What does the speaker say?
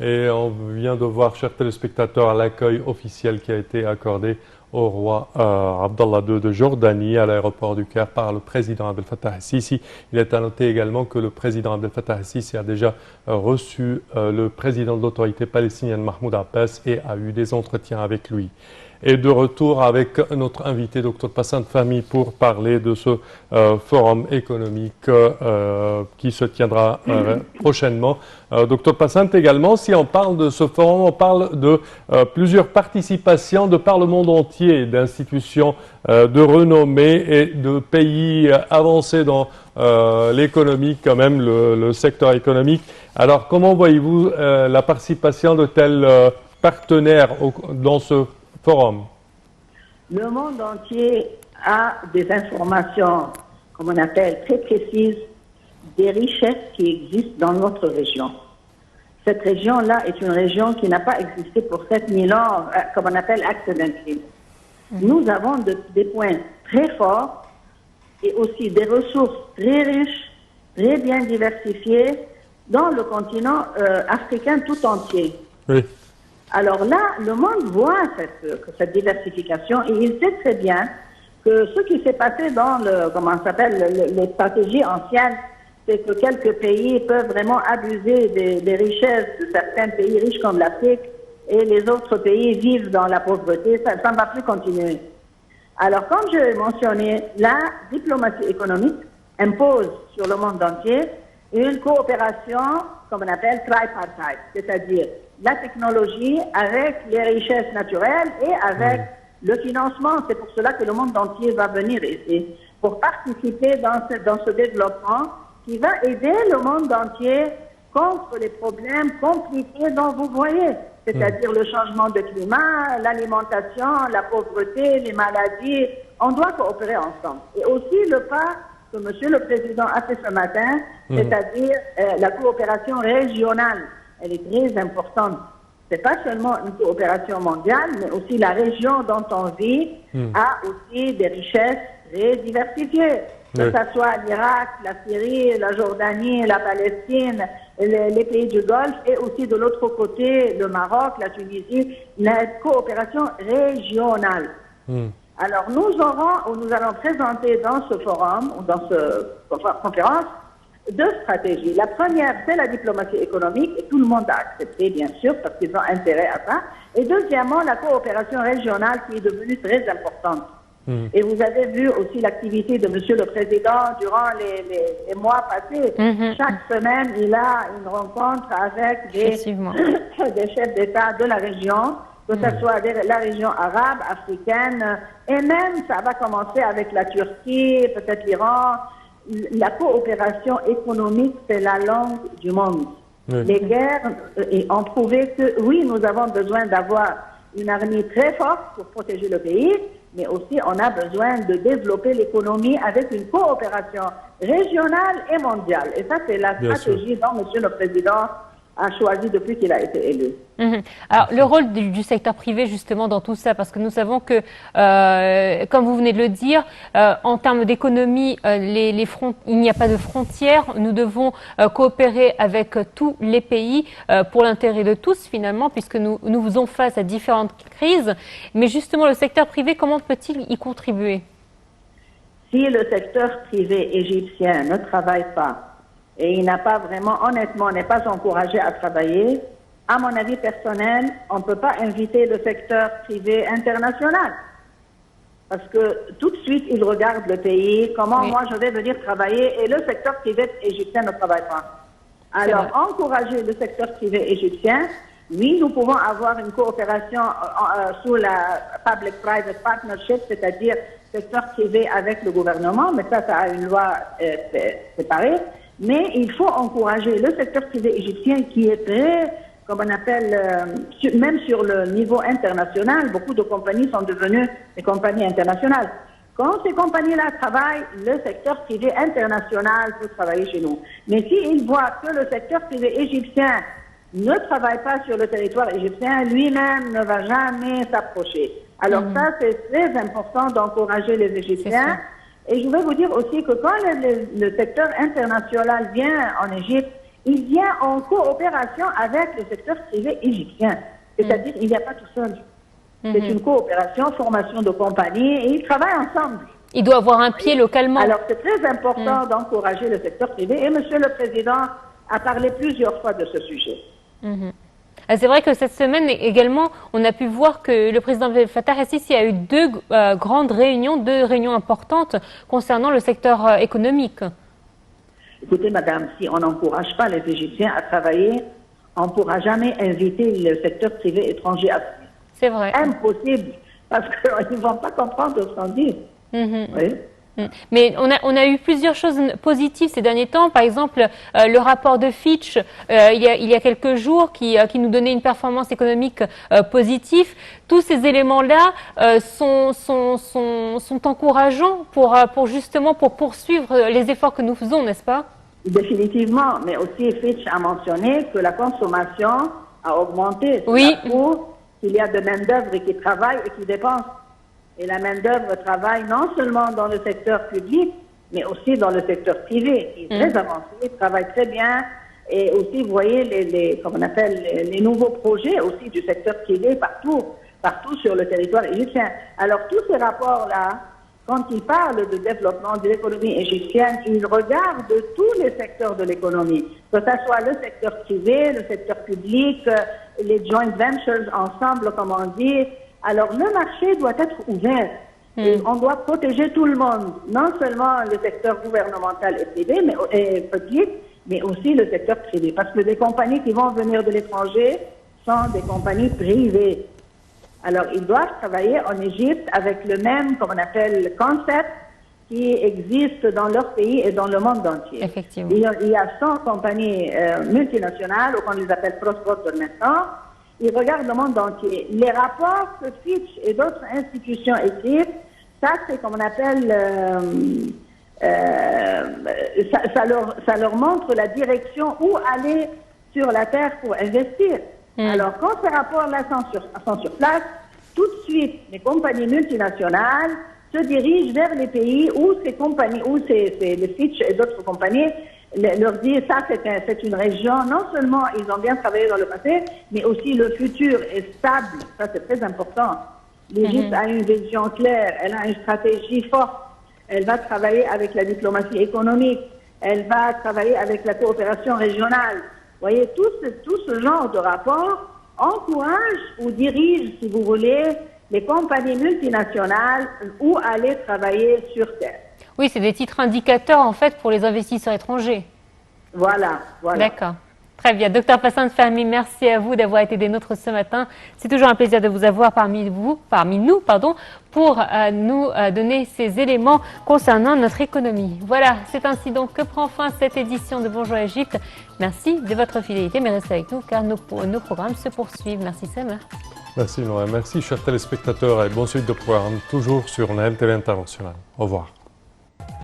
Et on vient de voir, chers téléspectateurs, l'accueil officiel qui a été accordé au roi Abdallah II de Jordanie à l'aéroport du Caire par le président Abdel Fattah el-Sisi. Il est à noter également que le président Abdel Fattah el-Sisi a déjà reçu le président de l'autorité palestinienne Mahmoud Abbas et a eu des entretiens avec lui. Et de retour avec notre invité, Dr Passant Fahmy, pour parler de ce forum économique qui se tiendra prochainement. Dr Passant, également, si on parle de ce forum, on parle de plusieurs participations de par le monde entier, d'institutions de renommée et de pays avancés dans l'économie, quand même, le secteur économique. Alors, comment voyez-vous la participation de tels partenaires dans ce forum? Le monde entier a des informations, comme on appelle, très précises, des richesses qui existent dans notre région. Cette région-là est une région qui n'a pas existé pour 7000 ans, comme on appelle, accidentally. Nous avons des points très forts et aussi des ressources très riches, très bien diversifiées dans le continent africain tout entier. Oui. Alors là, le monde voit cette diversification et il sait très bien que ce qui s'est passé dans les stratégies anciennes, c'est que quelques pays peuvent vraiment abuser des richesses de certains pays riches comme l'Afrique et les autres pays vivent dans la pauvreté. Ça ne va plus continuer. Alors, comme je l'ai mentionné, la diplomatie économique impose sur le monde entier une coopération, comme on appelle, tripartite, c'est-à-dire la technologie avec les richesses naturelles et avec le financement. C'est pour cela que le monde entier va venir ici, pour participer dans ce développement qui va aider le monde entier contre les problèmes compliqués dont vous voyez, c'est-à-dire le changement de climat, l'alimentation, la pauvreté, les maladies. On doit coopérer ensemble. Et aussi le pas que Monsieur le Président a fait ce matin, c'est-à-dire la coopération régionale. Elle est très importante. Ce n'est pas seulement une coopération mondiale, mais aussi la région dont on vit a aussi des richesses très diversifiées. Que ce soit l'Irak, la Syrie, la Jordanie, la Palestine, les pays du Golfe et aussi de l'autre côté, le Maroc, la Tunisie, la coopération régionale. Alors nous allons présenter dans ce forum, ou dans cette conférence, deux stratégies. La première, c'est la diplomatie économique, et tout le monde a accepté, bien sûr, parce qu'ils ont intérêt à ça. Et deuxièmement, la coopération régionale qui est devenue très importante. Et vous avez vu aussi l'activité de Monsieur le Président durant les mois passés. Chaque semaine, il a une rencontre avec des chefs d'État de la région, que ce soit la région arabe, africaine, et même ça va commencer avec la Turquie, peut-être l'Iran. La coopération économique, c'est la langue du monde. Les guerres ont prouvé que, oui, nous avons besoin d'avoir une armée très forte pour protéger le pays, mais aussi on a besoin de développer l'économie avec une coopération régionale et mondiale. Et ça, c'est la stratégie dont Monsieur le Président a choisi depuis qu'il a été élu. Alors, le rôle du secteur privé, justement, dans tout ça, parce que nous savons que, comme vous venez de le dire, en termes d'économie, il n'y a pas de frontières. Nous devons coopérer avec tous les pays pour l'intérêt de tous, finalement, puisque nous faisons face à différentes crises. Mais justement, le secteur privé, comment peut-il y contribuer? Si le secteur privé égyptien ne travaille pas, et il n'a pas vraiment, honnêtement, n'est pas encouragé à travailler, à mon avis personnel, on ne peut pas inviter le secteur privé international. Parce que tout de suite, il regarde le pays, comment moi je vais venir travailler, et le secteur privé égyptien ne travaille pas. Alors, encourager le secteur privé égyptien, oui, nous pouvons avoir une coopération sous la Public-Private Partnership, c'est-à-dire secteur privé avec le gouvernement, mais ça a une loi séparée. Mais il faut encourager le secteur privé égyptien qui est très, comme on appelle, même sur le niveau international, beaucoup de compagnies sont devenues des compagnies internationales. Quand ces compagnies-là travaillent, le secteur privé international peut travailler chez nous. Mais s'ils voient que le secteur privé égyptien ne travaille pas sur le territoire égyptien, lui-même ne va jamais s'approcher. Alors ça, c'est très important d'encourager les Égyptiens. Et je vais vous dire aussi que quand le secteur international vient en Égypte, il vient en coopération avec le secteur privé égyptien. C'est-à-dire, il n'y a pas tout seul. C'est une coopération, formation de compagnie, et ils travaillent ensemble. Il doit avoir un pied localement. Alors, c'est très important d'encourager le secteur privé. Et Monsieur le Président a parlé plusieurs fois de ce sujet. C'est vrai que cette semaine également, on a pu voir que le président Abdel Fattah el-Sisi a eu deux grandes réunions, deux réunions importantes concernant le secteur économique. Écoutez, madame, si on n'encourage pas les Égyptiens à travailler, on ne pourra jamais inviter le secteur privé étranger à venir. C'est vrai. Impossible, parce qu'ils ne vont pas comprendre ce qu'on dit. Oui. Mais on a eu plusieurs choses positives ces derniers temps. Par exemple, le rapport de Fitch, il y a quelques jours, qui nous donnait une performance économique positive. Tous ces éléments-là sont encourageants pour justement pour poursuivre les efforts que nous faisons, n'est-ce pas? Définitivement, mais aussi Fitch a mentionné que la consommation a augmenté. Oui. Il y a de main-d'œuvre qui travaille et qui dépense. Et la main-d'œuvre travaille non seulement dans le secteur public, mais aussi dans le secteur privé, qui est très avancé, travaille très bien. Et aussi, vous voyez, comme on appelle, les nouveaux projets aussi du secteur privé partout sur le territoire égyptien. Alors, tous ces rapports-là, quand ils parlent de développement de l'économie égyptienne, ils regardent tous les secteurs de l'économie, que ce soit le secteur privé, le secteur public, les joint ventures ensemble, comme on dit. Alors, le marché doit être ouvert. Et on doit protéger tout le monde, non seulement le secteur gouvernemental et privé, et public, mais aussi le secteur privé. Parce que les compagnies qui vont venir de l'étranger sont des compagnies privées. Alors, ils doivent travailler en Égypte avec le même, comme on appelle, concept qui existe dans leur pays et dans le monde entier. Effectivement. Il y a 100 compagnies multinationales, ou qu'on les appelle cross-border maintenant. Ils regardent le monde entier. Les rapports que Fitch et d'autres institutions écrivent, ça c'est comme on appelle, ça leur montre la direction où aller sur la terre pour investir. Alors quand ces rapports-là sont sur place, tout de suite les compagnies multinationales se dirigent vers les pays où ces compagnies, où les Fitch et d'autres compagnies leur disent ça c'est une région, non seulement ils ont bien travaillé dans le passé, mais aussi le futur est stable, ça c'est très important. L'Égypte a une vision claire, elle a une stratégie forte, elle va travailler avec la diplomatie économique, elle va travailler avec la coopération régionale. Vous voyez, tout ce genre de rapport encourage ou dirige, si vous voulez, les compagnies multinationales où aller travailler sur terre. Oui, c'est des titres indicateurs en fait pour les investisseurs étrangers. Voilà. D'accord. Très bien. Docteur Fassane Fahmy, merci à vous d'avoir été des nôtres ce matin. C'est toujours un plaisir de vous avoir parmi nous, pour nous donner ces éléments concernant notre économie. Voilà, c'est ainsi donc que prend fin cette édition de Bonjour Égypte. Merci de votre fidélité, mais restez avec nous car nos programmes se poursuivent. Merci Samer. Merci Noël. Merci chers téléspectateurs et bonne suite de programme toujours sur la MTV Internationale. Au revoir.